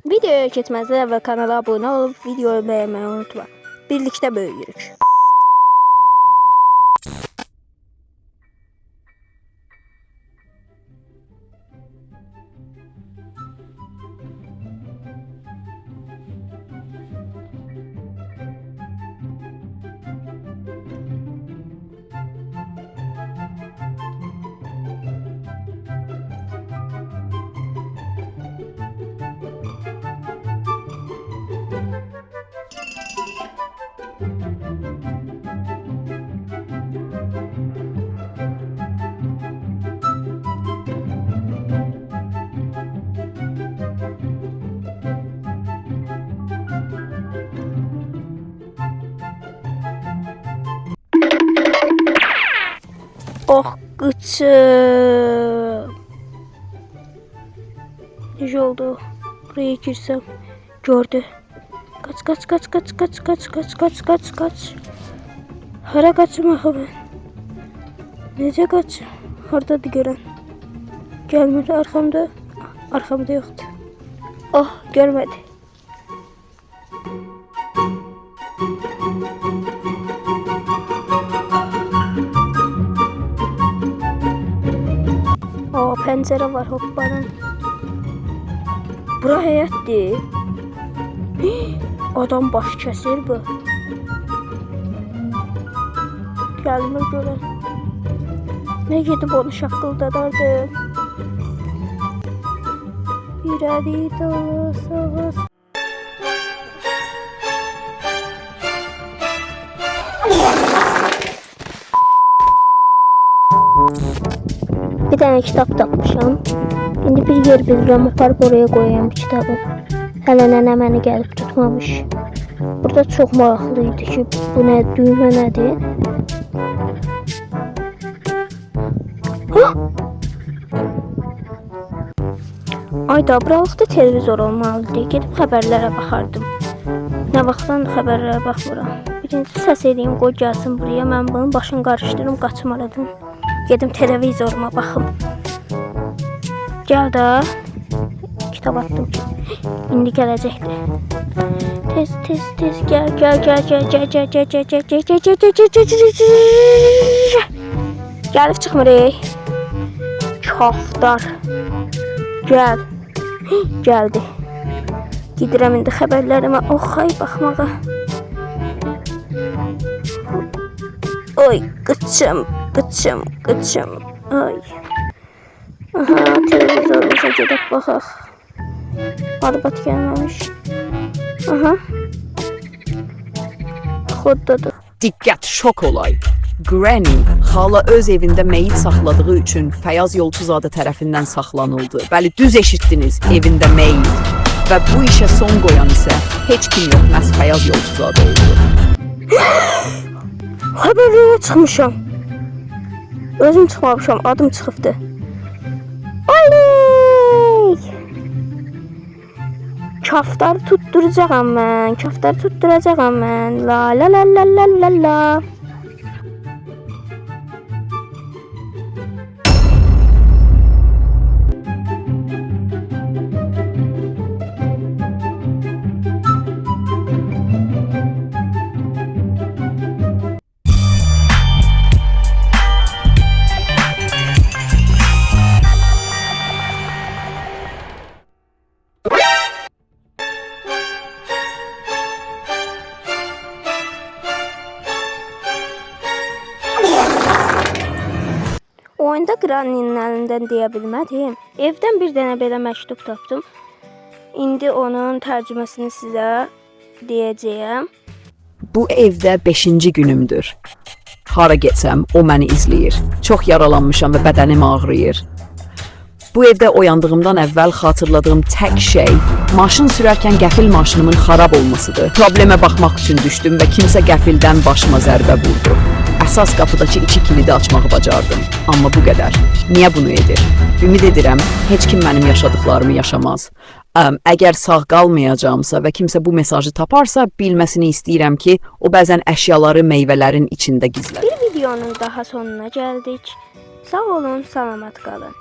Videoya keçməzdən əvvəl kanala abunə olub videoyu bəyənməyi unutma. Birlikdə böyüyürük. Oh gıçım. Necə oldu? Buraya girsem gördü. Kaç. Hara kaçım axı ben? Necə kaç? Hardadır görən? Gelmir arkamda. Arkamda yoktu. Oh görmedi. O pencere var hoppanın. Bura həyətdir. Adam baş kəsir bu. Gəlmir görən. Ne gedib onu şaqqıldadardım. İrəli dolu savaş. Bir tane kitap tapmışam. İndi bir yer bilirəm, aparıb oraya qoyayım bu kitabı. Hələ nənə məni gəlib tutmamış. Burada çox maraqlı idi ki, bu nə, düymə nədir? Ay da, buralıqda televizor olmalıdır. Gedib xəbərlərə baxardım. Nə vaxtdan xəbərlərə baxmıram. Birinci səs edeyim, qoy gəlsin buraya. Mən bunun başını qarışdırım, qaçım aradan. Gedim televizoruma baxım. Gəl də. Kitab attım ki. İndi gələcəkdir. Tez gəl. Gəlib çıxmırıq. Kaftar. Gəl. Gəldi. Gidirəm indi xəbərlərimə oxay baxmağa. Oy, qıçım. Ay. Aha, televizorumuza gedib baxaq. Arbat gəlməmiş. Aha. Xoddadır. Diqqət, şok olay. Granny hala öz evində meyit saxladığı üçün Fəyaz Yolçuzadə tərəfindən saxlanıldı. Bəli, düz eşitdiniz, evində meyit. Və bu işə son qoyan isə heç kim yox, məhz Fəyaz Yolçuzadə oldu. Xəbərlərə çıxmışam. Özüm çıxmamışam, adım çıxıbdı. Oley! Kaftar tutturacağam mən. La. Oyunda Granny'nin əlindən deyə bilmədim. Evdən bir dənə belə məktub tapdım. İndi onun tərcüməsini sizə deyəcəyəm. Bu evdə 5-ci günümdür. Hara getsəm, o məni izləyir. Çox yaralanmışam və bədənim ağrıyır. Bu evdə oyandığımdan əvvəl xatırladığım tək şey maşın sürərkən qəfil maşınımın xarab olmasıdır. Problemə baxmaq üçün düşdüm və kimsə qəfildən başıma zərbə vurdu. Əsas qapıdakı 2 kilidi açmağı bacardım. Amma bu qədər. Niyə bunu edir? Ümid edirəm, heç kim mənim yaşadıklarımı yaşamaz. Əgər sağ qalmayacağımsa və kimsə bu mesajı taparsa, bilməsini istəyirəm ki, o bəzən əşyaları meyvələrin içində gizlənir. Bir videonun daha sonuna gəldik. Sağ olun, salamat qalın.